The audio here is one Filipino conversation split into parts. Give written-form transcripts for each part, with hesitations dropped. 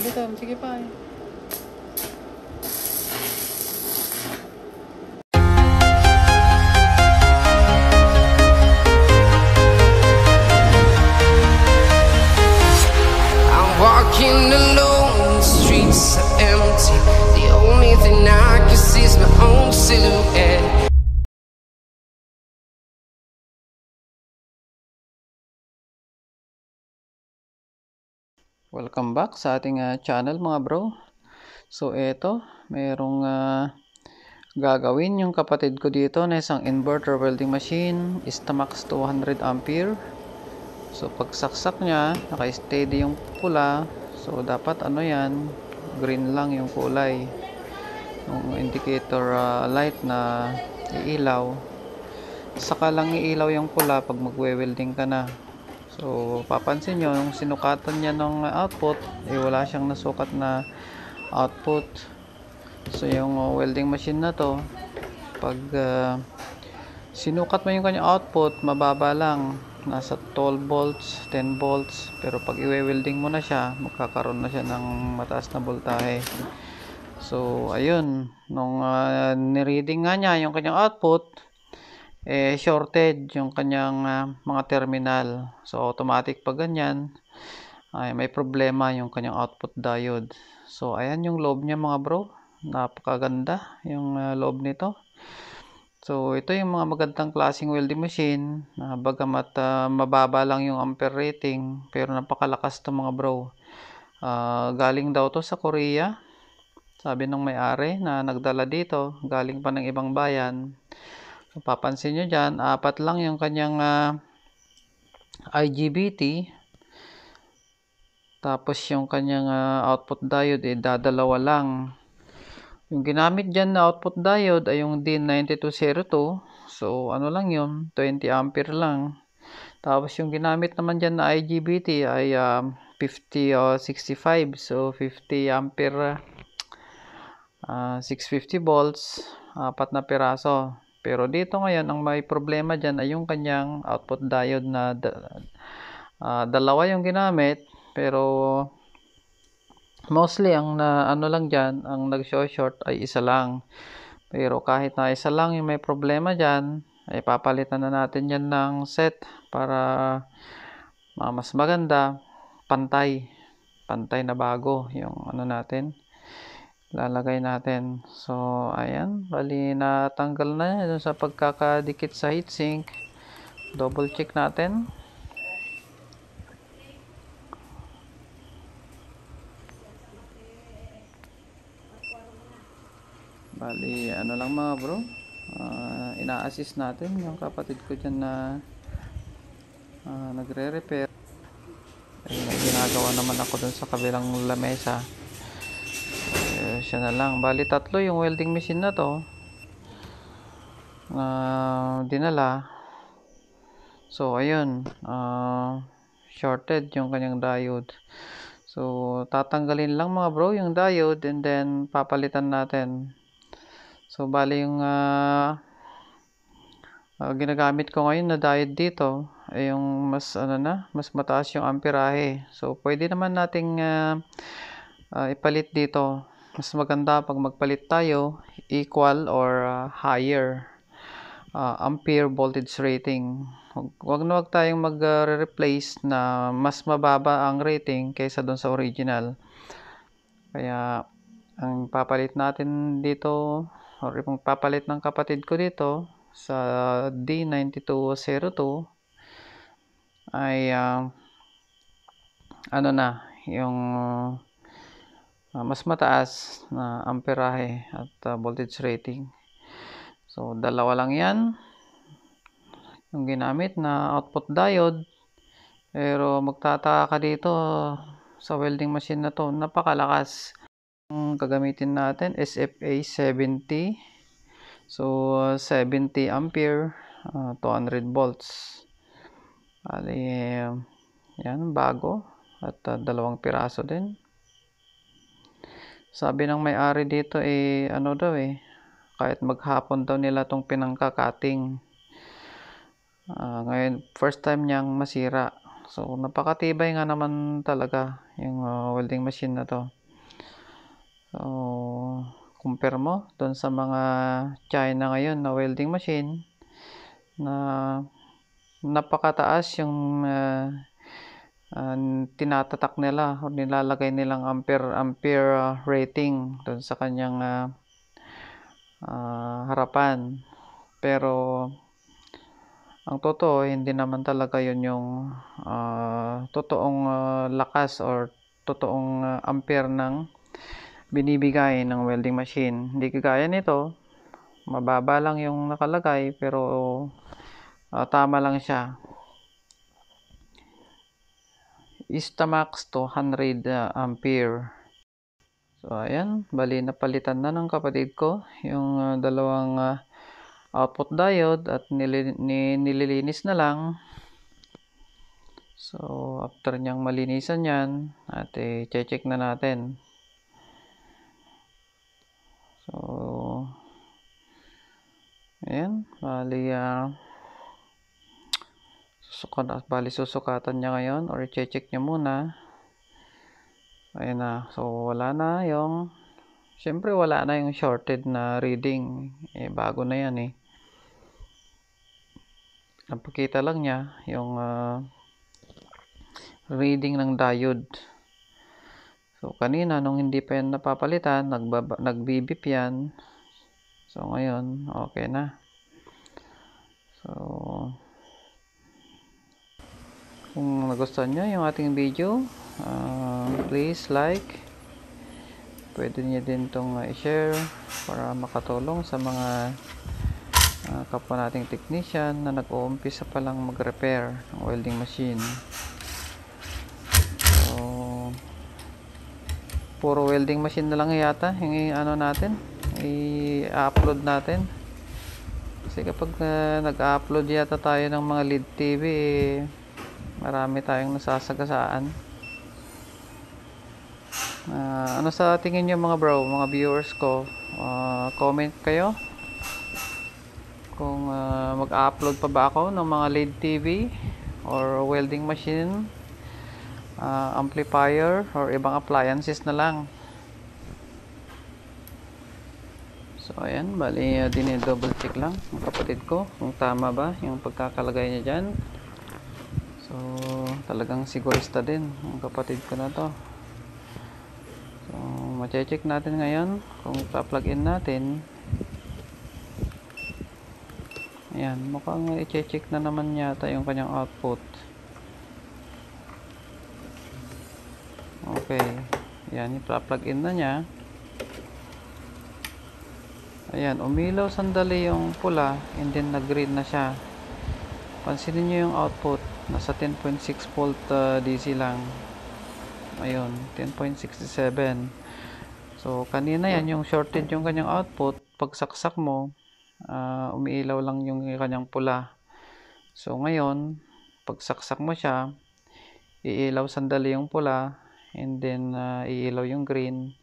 ulitin. Sige, bye. Walking alone, the streets are empty. The only thing I can see is my own silhouette. Welcome back sa ating channel mga bro. So ito, mayroong gagawin yung kapatid ko dito na isang inverter welding machine, Instamax 200 ampere. So pag saksak niya, naka-steady yung pula. So dapat ano yan, green lang yung kulay, yung indicator light na iilaw. Saka lang iilaw yung pula pag magwe-welding ka na. So papansin nyo, nung sinukatan niya ng output, wala siyang nasukat na output. So yung welding machine na to, pag sinukat mo yung kanyang output, mababa lang, nasa 12 volts, 10 volts. Pero pag i-welding mo na siya, magkakaroon na siya ng mataas na voltahe. So ayun, nung nireading nga niya yung kanyang output, shorted yung kanyang mga terminal. So automatic pag ganyan, ay may problema yung kanyang output diode. So ayan yung loob niya mga bro, napakaganda yung loob nito. So ito yung mga magandang klaseng welding machine, bagamat mababa lang yung ampere rating, pero napakalakas to mga bro. Galing daw to sa Korea, sabi ng may-ari na nagdala dito, galing pa ng ibang bayan. So papansin nyo dyan, 4 lang yung kanyang IGBT. Tapos yung kanyang output diode dadalawa lang. Yung ginamit dyan na output diode ay yung DIN9202. So ano lang yun, 20 ampere lang. Tapos yung ginamit naman dyan na IGBT ay 50 o 65. So 50 ampere, 650 volts, 4 na piraso. Pero dito ngayon, ang may problema dyan ay yung kanyang output diode na dalawa yung ginamit. Pero mostly ang ano lang dyan, ang nag-short ay isa lang. Pero kahit na isa lang yung may problema dyan, ay papalitan na natin yan ng set para mas maganda, pantay na bago yung ano natin, lalagay natin. So ayan, bali natanggal na yun sa pagkakadikit sa heatsink. Double check natin. Bali ano lang mga bro, ina-assist natin yung kapatid ko dyan na nagre-repair. May ginagawa naman ako dun sa kabilang lamesa. Siya na lang. Bali 3 yung welding machine na to dinala. So ayun, shorted yung kanyang diode. So tatanggalin lang mga bro yung diode and then papalitan natin. So bali yung ginagamit ko ngayon na diode dito ay yung mas mas mataas yung amperahe. So pwede naman nating ipalit dito. Mas maganda pag magpalit tayo, equal or higher ampere voltage rating. Wag tayong mag-replace na mas mababa ang rating kaysa doon sa original. Kaya ang papalit natin dito, or yung papalit ng kapatid ko dito sa D9202 ay ano na, yung mas mataas na amperahe at voltage rating. So dalawa lang yan yung ginamit na output diode. Pero magtataka ka dito sa welding machine na to, napakalakas. Ang gagamitin natin SFA 70. So 70 ampere, 200 volts. Bali yan, bago at 2 piraso din. Sabi ng may-ari dito ano daw kahit maghapon daw nila tong pinangkakating. Ngayon first time niyang masira. So napakatibay nga naman talaga yung welding machine na to. So compare mo doon sa mga China ngayon na welding machine na napakataas yung tinatatak nila o nilalagay nilang ampere rating doon sa kanyang harapan. Pero ang totoo, hindi naman talaga yun yung totoong lakas or totoong ampere ng binibigay ng welding machine. Hindi kagaya nito, mababa lang yung nakalagay pero tama lang siya. Instamax 200 ampere. So ayan, bali napalitan na ng kapatid ko yung dalawang output diode at nililinis na lang. So after niyang malinisan yan, at i-check na natin. So ayan, bali susukatan niya ngayon or i-check niya muna. Ayan na, so wala na yung syempre wala na yung shorted na reading, bago na yan napakita lang niya yung reading ng diode. So kanina nung hindi pa yan napapalitan, nagbibip yan. So ngayon okay na. So kung nagustuhan nyo yung ating video, please like. Pwede niyo din itong i-share para makatulong sa mga kapwa nating technician na nag-uumpisa pa lang mag-repair ng welding machine. So puro welding machine na lang yata yung natin i-upload natin. Kasi kapag nag-upload yata tayo ng mga LED TV, marami tayong nasasagasaan. Ano sa tingin nyo mga bro, mga viewers ko? Comment kayo kung mag-upload pa ba ako ng mga LED TV or welding machine, amplifier or ibang appliances na lang. So ayan, bali double check lang ang kapatid ko kung tama ba yung pagkakalagay niya dyan. So talagang sigurista din ang kapatid ko na to. So ma-check natin ngayon kung pa-plug in natin. Ayan, mukhang i-check na naman yata yung kanyang output. Okay, ayan, i-plug in na niya. Ayan, umilaw sandali yung pula and then nag-green na siya. Pansinin nyo yung output, nasa 10.6 volt DC lang. Ayun, 10.67. So kanina yan yung shorted yung kanyang output. Pag saksak mo, umiilaw lang yung kanyang pula. So ngayon, pag saksak mo siya, iilaw sandali yung pula and then iilaw yung green.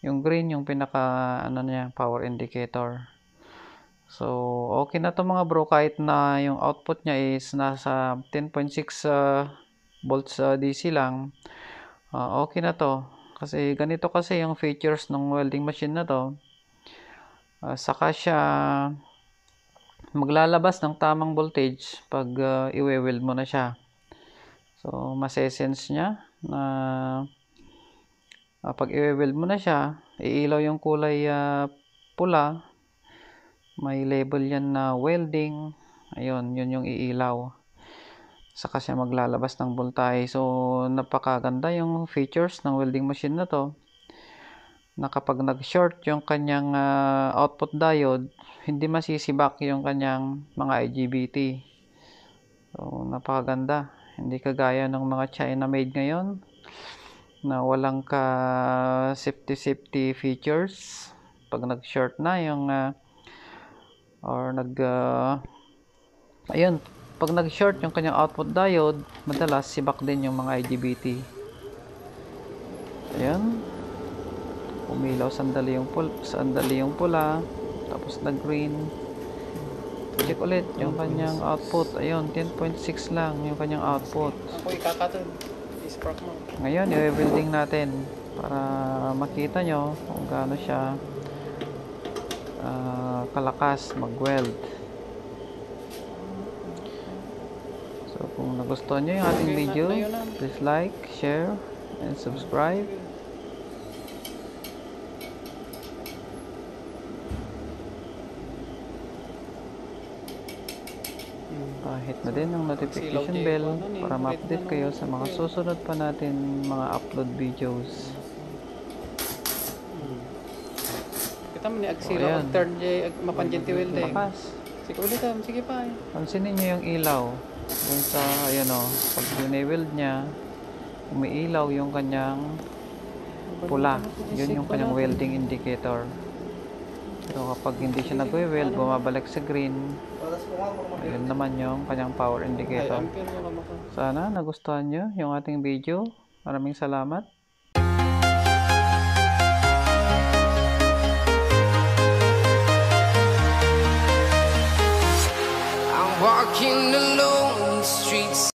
Yung green yung pinaka niya, power indicator. So okay na to mga bro, kahit na yung output niya is nasa 10.6 volts DC lang. Okay na to kasi ganito kasi yung features ng welding machine na to. Saka siya maglalabas ng tamang voltage pag i-weld mo na siya. So masesense niya na pag i-weld mo na siya, iilaw yung kulay pula. May label yan na welding. Ayun, yun yung iilaw. Saka siya maglalabas ng voltahe. So napakaganda yung features ng welding machine na to, na kapag nag-short yung kanyang output diode, hindi masisibak yung kanyang mga IGBT. So napakaganda. Hindi kagaya ng mga China made ngayon na walang safety features. Pag nag-short na yung ayun, pag nag-short yung kanyang output diode, madalas sibak din yung mga IGBT. Ayun, umilaw sandali yung pula, tapos nag-green. Check ulit yung kanyang output. Ayun, 10.6 lang yung kanyang output. Ako ikakatod. spark mo. Ngayon, i-welding natin para makita nyo kung gaano siya kalakas mag-weld. So, kung nagustuhan nyo yung ating video, please like, share, and subscribe. Hit na din ang notification bell para ma-update kayo sa mga susunod pa natin mga upload videos. Kita mo ni Agsilo, Ayan. third J, mapanjenti welding. Lakas. Sige ulit, sige pa. Pansinin nyo yung ilaw dun sa, ayan o, pag weld niya, umiilaw yung kanyang pula. Yun yung kanyang welding indicator. Pero kapag hindi siya nagwe-weld, bumabalik sa green, ayun naman yung kanyang power indicator. Sana nagustuhan nyo yung ating video. Maraming salamat. I'm walking alone in the streets.